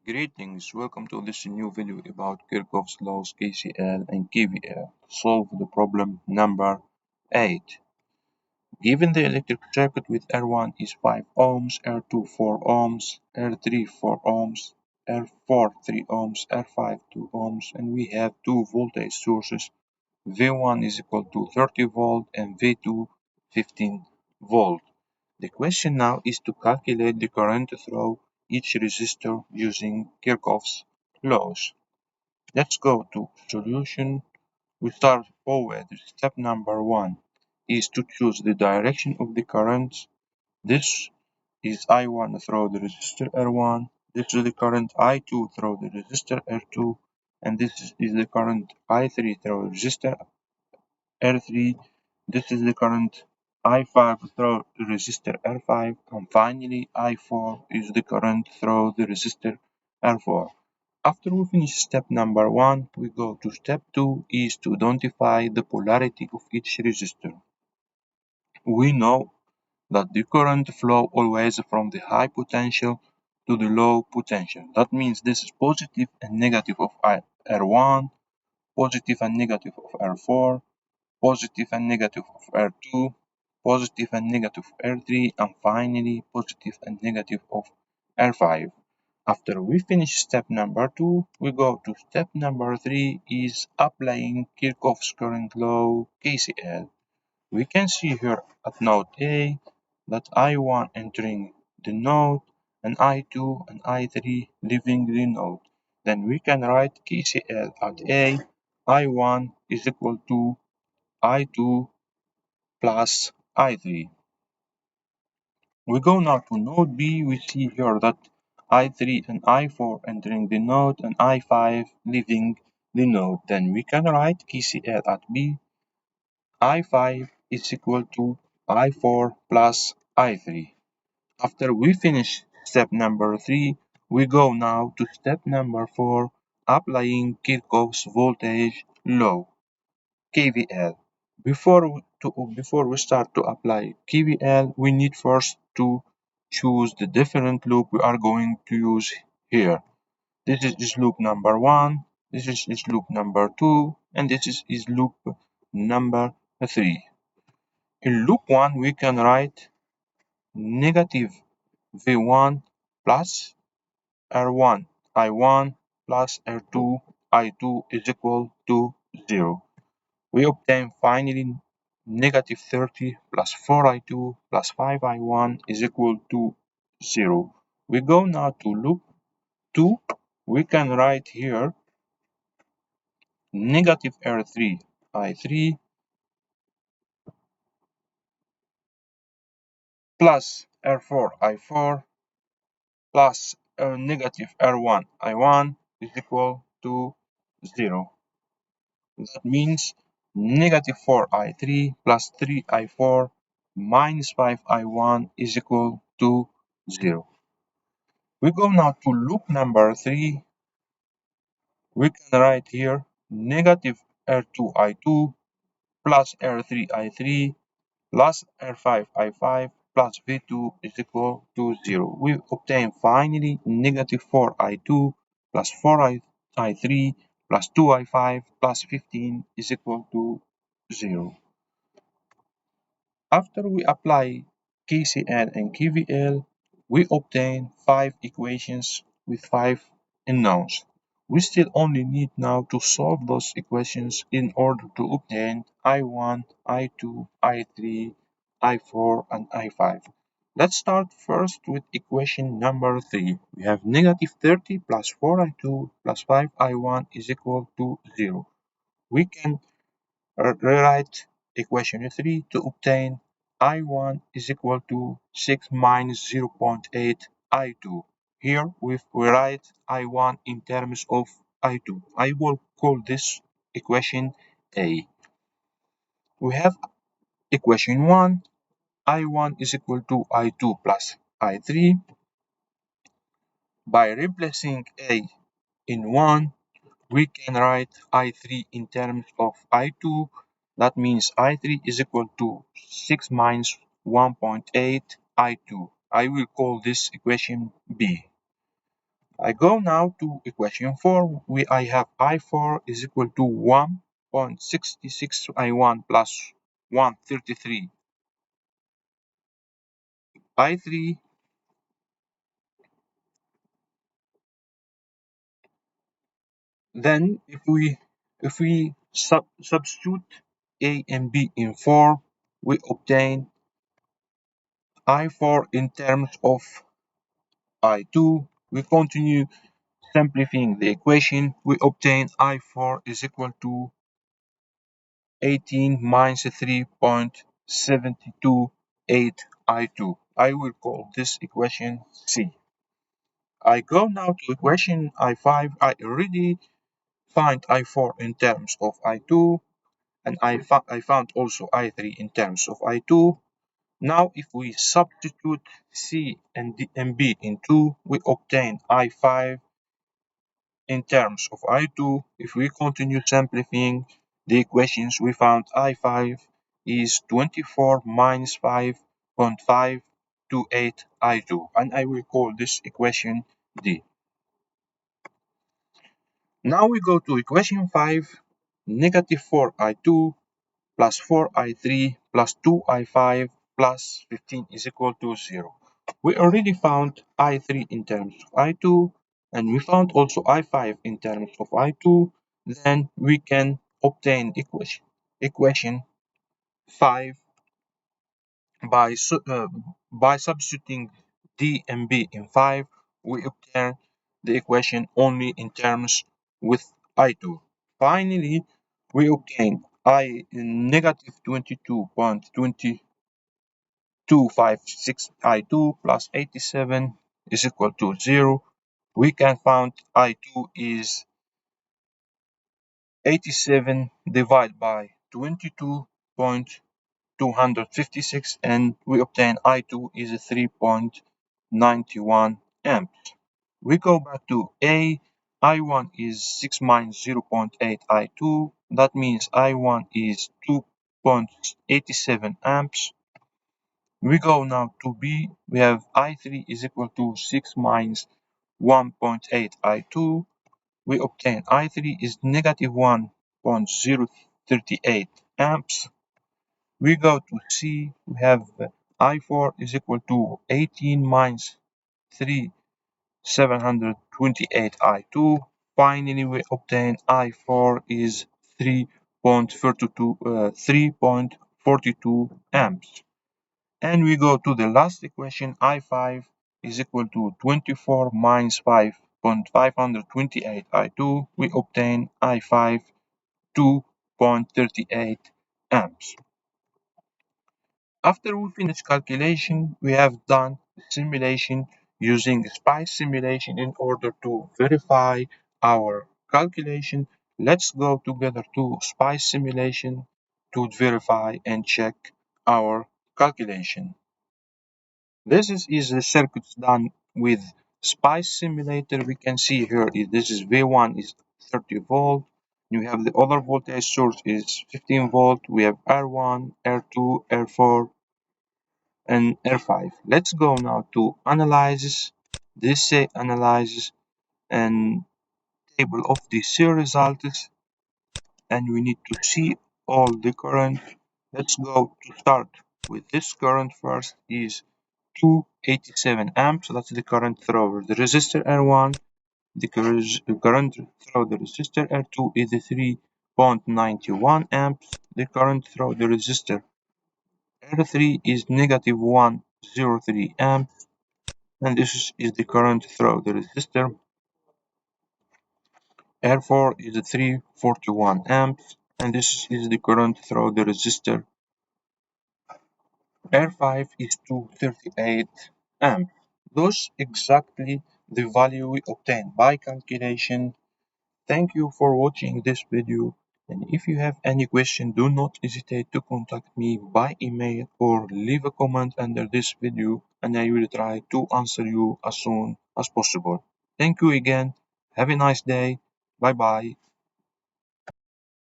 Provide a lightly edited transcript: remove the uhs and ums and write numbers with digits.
Greetings, welcome to this new video about Kirchhoff's laws KCL and KVL. Solve the problem number 8. Given the electric circuit with R1 is 5 ohms, R2 4 ohms, R3 4 ohms, R4 3 ohms, R5 2 ohms, and we have two voltage sources. V1 is equal to 30 volt and V2 15 volt. The question now is to calculate the current through each resistor using Kirchhoff's laws. Let's go to solution. We start forward. Step number 1 is to choose the direction of the current. This is I1 through the resistor R1. This is the current I2 through the resistor R2. And this is the current I3 through the resistor R3. This is the current I5 through the resistor R5, and finally I4 is the current through the resistor R4. After we finish step number 1, we go to step 2 is to identify the polarity of each resistor. We know that the current flow always from the high potential to the low potential. That means this is positive and negative of R1, positive and negative of R4, positive and negative of R2, positive and negative of R3, and finally positive and negative of R5. After we finish step number 2, we go to step number 3 is applying Kirchhoff's current law KCL. We can see here at node A that I1 entering the node and I2 and I3 leaving the node. Then we can write KCL at A. I1 is equal to I2 plus I3. We go now to node B. We see here that I3 and I4 entering the node and I5 leaving the node. Then we can write KCL at B. I5 is equal to I4 plus I3. After we finish step number 3, we go now to step number 4, applying Kirchhoff's voltage law. KVL. Before we start to apply KVL, we need first to choose the different loop we are going to use here. This is loop number 1, this is loop number 2, and this is loop number 3. In loop 1, we can write negative V1 plus R1 I1 plus R2 I2 is equal to 0. We obtain finally negative 30 plus 4I2 plus 5I1 is equal to 0. We go now to loop 2. We can write here negative R3 I3 plus R4 I4 plus negative R1 I1 is equal to 0. That means negative 4I3 plus 3I4 minus 5I1 is equal to 0. We go now to loop number 3. We can write here negative R2I2 plus R3I3 plus R5I5 plus V2 is equal to 0. We obtain finally negative 4I2 plus 4I3 plus 2I5 plus 15 is equal to 0. After we apply KCL and KVL, we obtain 5 equations with 5 unknowns. We still only need now to solve those equations in order to obtain I1, I2, I3, I4, and I5. Let's start first with equation number 3. We have negative 30 plus 4I2 plus 5I1 is equal to 0. We can rewrite equation 3 to obtain I1 is equal to 6 minus 0.8 I2. Here we write I1 in terms of I2. I will call this equation A. We have equation 1. I1 is equal to I2 plus I3. By replacing A in 1, we can write I3 in terms of I2. That means I3 is equal to 6 minus 1.8 I2. I will call this equation B. I go now to equation 4. I have I4 is equal to 1.66 I1 plus 133 I3. Then if we substitute A and B in 4, we obtain I4 in terms of I2. We continue simplifying the equation. We obtain I4 is equal to 18 minus 3.728 I2. I will call this equation C. I go now to equation I5. I already find I4 in terms of I2, and I found also I3 in terms of I2. Now if we substitute C and B in 2, we obtain I5 in terms of I2. If we continue simplifying the equations, we found I5 is 24 minus 5.528 I2, and I will call this equation D. Now we go to equation 5, negative 4I2 plus 4I3 plus 2I5 plus 15 is equal to 0. We already found I3 in terms of I2, and we found also I5 in terms of I2. Then we can obtain equation 5 by, by substituting D and B in 5. We obtain the equation only in terms with I2. Finally, we obtain I negative 22.2256 I2 plus 87 is equal to 0. We can find I2 is 87 divided by 22.256, and we obtain I2 is 3.91 amps. We go back to A. I1 is 6 minus 0.8 I2. That means I1 is 2.87 amps. We go now to B. We have I3 is equal to 6 minus 1.8 I2. We obtain I3 is negative 1.038 amps. We go to C. We have I4 is equal to 18 minus 3,728 I2. Finally, we obtain I4 is 3.42 amps. And we go to the last equation. I5 is equal to 24 minus 5.528 I2. We obtain I5 2.38 amps. After we finish calculation, we have done simulation using SPICE simulation in order to verify our calculation. Let's go together to SPICE simulation to verify and check our calculation. This is the circuits done with SPICE simulator. We can see here this is V1 is 30 volt. You have the other voltage source is 15 volt. We have R1, R2, R4, and R5. Let's go now to analysis. This say analysis and table of the C results, and we need to see all the current. Let's go to start with this current first is 287 amps. That's the current through the resistor R1. The current through the resistor R2 is 3.91 amps. The current through the resistor R3 is negative 103 amps. And this is the current through the resistor R4 is 341 amps. And this is the current through the resistor R5 is 238 amps. Those exactly the value we obtained by calculation. Thank you for watching this video, and if you have any question, do not hesitate to contact me by email or leave a comment under this video, and I will try to answer you as soon as possible. Thank you again. Have a nice day. Bye bye.